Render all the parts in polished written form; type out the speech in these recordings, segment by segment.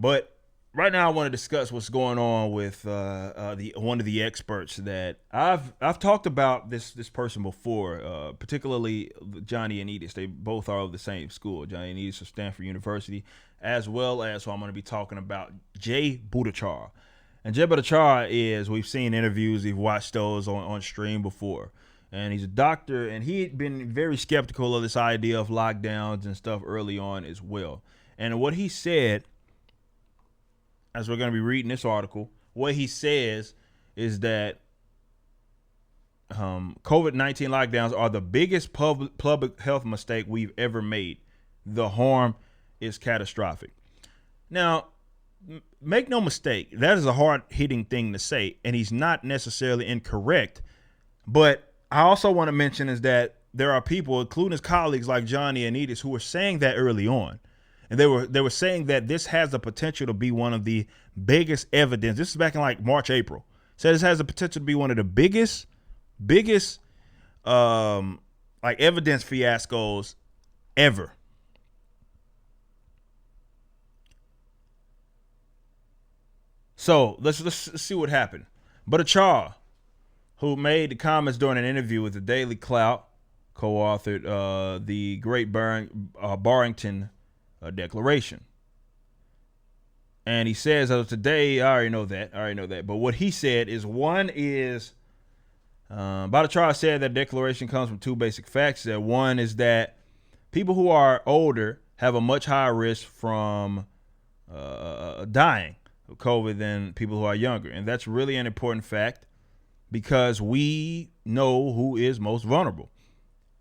But right now, I want to discuss what's going on with the one of the experts that I've talked about this person before, particularly Johnny and Edis. They both are of the same school. Johnny and Edis of Stanford University, as well as who I'm going to be talking about, Jay Bhattacharya. And Jay Bhattacharya is, we've seen interviews, we've watched those on stream before. And he's a doctor, and he'd been very skeptical of this idea of lockdowns and stuff early on as well. And what he said, as we're going to be reading this article, what he says is that COVID-19 lockdowns are the biggest public health mistake we've ever made. The harm is catastrophic. Now, make no mistake, that is a hard-hitting thing to say, and he's not necessarily incorrect. But I also want to mention is that there are people, including his colleagues like Johnny and Edis, who were saying that early on. And they were saying that this has the potential to be one of the biggest evidence. This is back in like March, April. So this has the potential to be one of the biggest like evidence fiascos ever. So let's see what happened. Bhattacharya, who made the comments during an interview with the Daily Clout, co-authored the Great Barrington Declaration. And he says, as of today, I already know that. But what he said is Bhattacharya said that declaration comes from two basic facts. That one is that people who are older have a much higher risk from dying of COVID than people who are younger. And that's really an important fact because we know who is most vulnerable.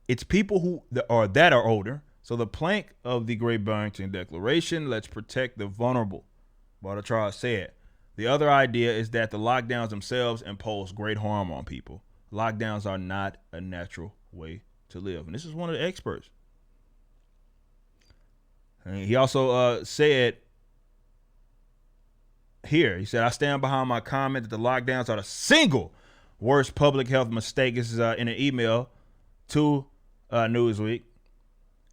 It's people who are older. So the plank of the Great Barrington Declaration, let's protect the vulnerable, Bhattacharya said. The other idea is that the lockdowns themselves impose great harm on people. Lockdowns are not a natural way to live. And this is one of the experts. And he also said here, he said, I stand behind my comment that the lockdowns are the single worst public health mistake. This is in an email to Newsweek.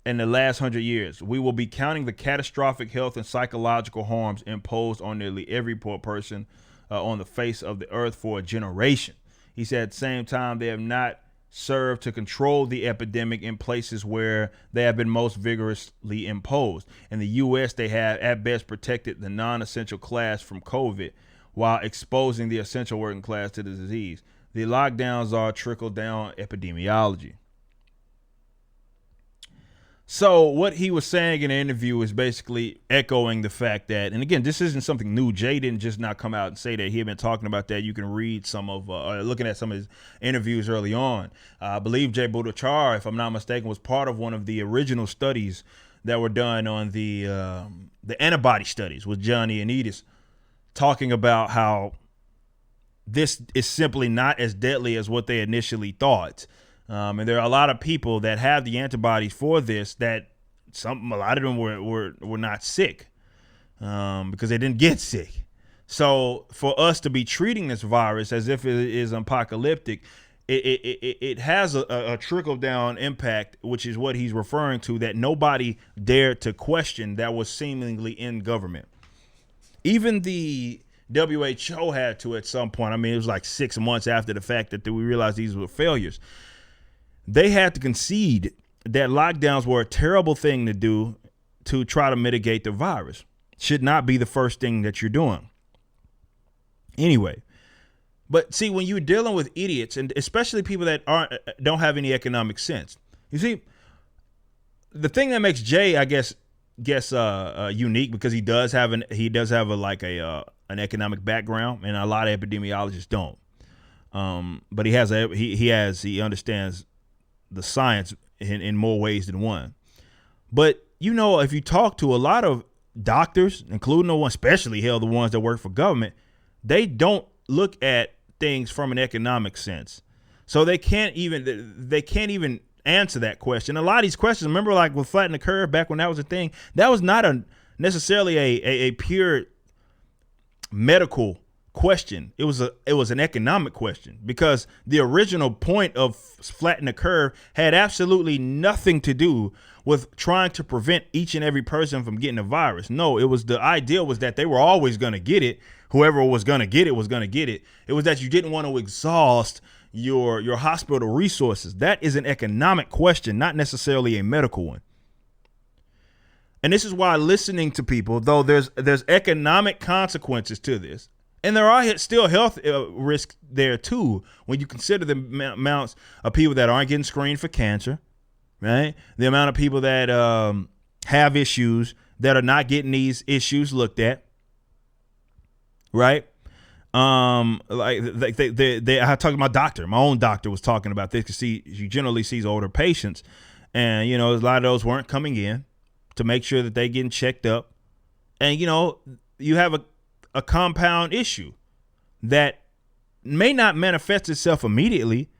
In the last 100 years, we will be counting the catastrophic health and psychological harms imposed on nearly every poor person on the face of the earth for a generation. He said at the same time, they have not served to control the epidemic in places where they have been most vigorously imposed. In the U.S., they have at best protected the non-essential class from COVID while exposing the essential working class to the disease. The lockdowns are trickle-down epidemiology. So what he was saying in the interview is basically echoing the fact that, and again, this isn't something new. Jay didn't just not come out and say that. He had been talking about that. You can read some of, looking at some of his interviews early on. I believe Jay Bhattacharya, if I'm not mistaken, was part of one of the original studies that were done on the antibody studies with Johnny and Edis, talking about how this is simply not as deadly as what they initially thought. And there are a lot of people that have the antibodies for this that a lot of them were not sick because they didn't get sick. So for us to be treating this virus as if it is apocalyptic, it has a trickle down impact, which is what he's referring to, that nobody dared to question that was seemingly in government. Even the WHO had to at some point. I mean, it was like 6 months after the fact that we realized these were failures. They had to concede that lockdowns were a terrible thing to do to try to mitigate the virus. Should not be the first thing that you're doing. Anyway, but see, when you're dealing with idiots, and especially people that don't have any economic sense, you see, the thing that makes Jay, I guess, unique because he does have an economic background, and a lot of epidemiologists don't. But he understands the science in more ways than one. But, you know, if you talk to a lot of doctors, including the ones, especially the ones that work for government, they don't look at things from an economic sense. So they can't even answer that question. A lot of these questions, remember, like with flatten the curve back when that was a thing, that was not necessarily a pure medical question. It was an economic question, because the original point of flatten the curve had absolutely nothing to do with trying to prevent each and every person from getting the virus. No, it was, the idea was that they were always going to get it. Whoever was going to get it was going to get it. It was that you didn't want to exhaust your hospital resources. That is an economic question, not necessarily a medical one. And this is why listening to people, though there's economic consequences to this, and there are still health risks there too, when you consider the amounts of people that aren't getting screened for cancer, right? The amount of people that have issues that are not getting these issues looked at, right? Like I talked to my doctor. My own doctor was talking about this, because he generally sees older patients, and a lot of those weren't coming in to make sure that they getting checked up. And, you have a compound issue that may not manifest itself immediately,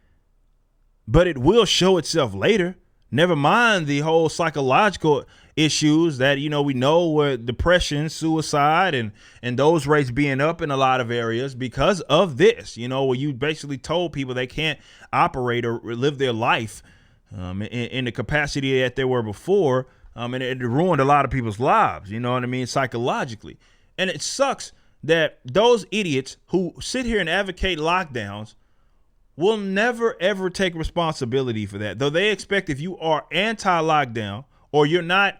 but it will show itself later. Never mind the whole psychological issues that, we know were depression, suicide, and those rates being up in a lot of areas because of this, where you basically told people they can't operate or live their life in the capacity that they were before. And it ruined a lot of people's lives, psychologically. And it sucks that those idiots who sit here and advocate lockdowns will never, ever take responsibility for that. Though they expect, if you are anti-lockdown, or you're not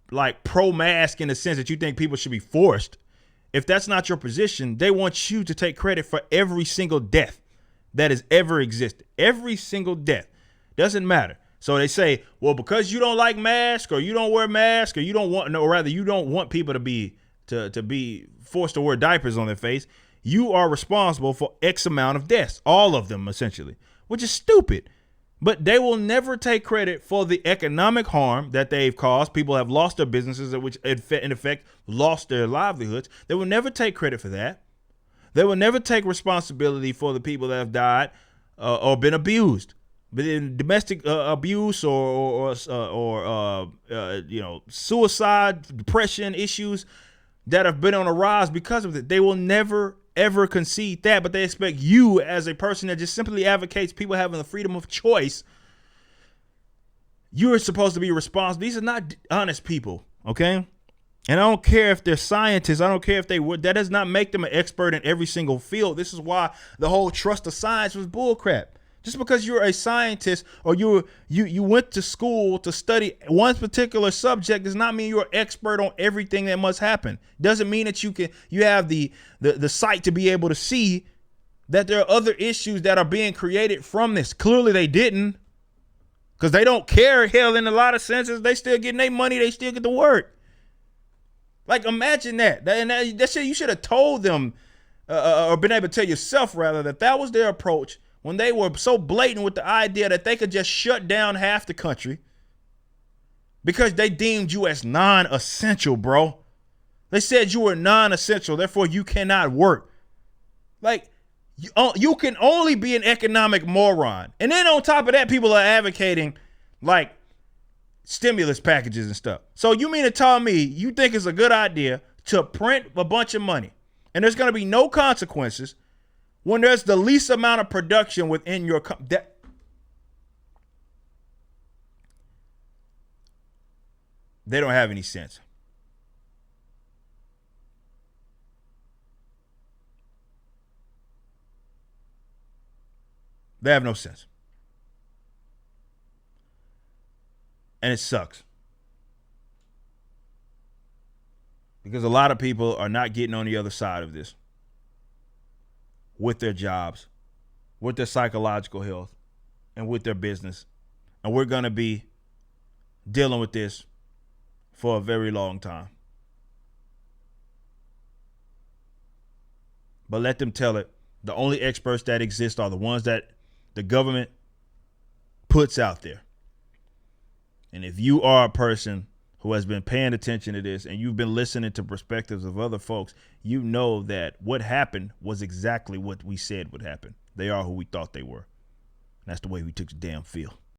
like pro-mask in the sense that you think people should be forced, if that's not your position, they want you to take credit for every single death that has ever existed. Every single death. Doesn't matter. So they say, well, because you don't like masks, or you don't wear masks, or you don't want people to be forced to wear diapers on their face, you are responsible for X amount of deaths, all of them essentially, which is stupid. But they will never take credit for the economic harm that they've caused. People have lost their businesses, which in effect lost their livelihoods. They will never take credit for that. They will never take responsibility for the people that have died or been abused. But in domestic abuse or suicide, depression issues that have been on a rise because of it, they will never, ever concede that. But they expect you, as a person that just simply advocates people having the freedom of choice, you are supposed to be responsible. These are not honest people, okay? And I don't care if they're scientists. I don't care if they would. That does not make them an expert in every single field. This is why the whole trust of science was bullcrap. Just because you're a scientist, or you went to school to study one particular subject, does not mean you're an expert on everything that must happen. Doesn't mean that you have the sight to be able to see that there are other issues that are being created from this. Clearly they didn't, because they don't care. Hell, in a lot of senses, they still getting their money. They still get to work. Like, imagine that. That shit, you should have told them or been able to tell yourself, rather, that was their approach when they were so blatant with the idea that they could just shut down half the country because they deemed you as non-essential, bro. They said you were non-essential, therefore you cannot work. Like, you can only be an economic moron. And then on top of that, people are advocating like stimulus packages and stuff. So you mean to tell me you think it's a good idea to print a bunch of money and there's going to be no consequences when there's the least amount of production within your they don't have any sense. They have no sense. And it sucks. Because a lot of people are not getting on the other side of this with their jobs, with their psychological health, and with their business. And we're going to be dealing with this for a very long time. But let them tell it. The only experts that exist are the ones that the government puts out there. And if you are a person who has been paying attention to this and you've been listening to perspectives of other folks, you know that what happened was exactly what we said would happen. They are who we thought they were. And that's the way we took the damn field.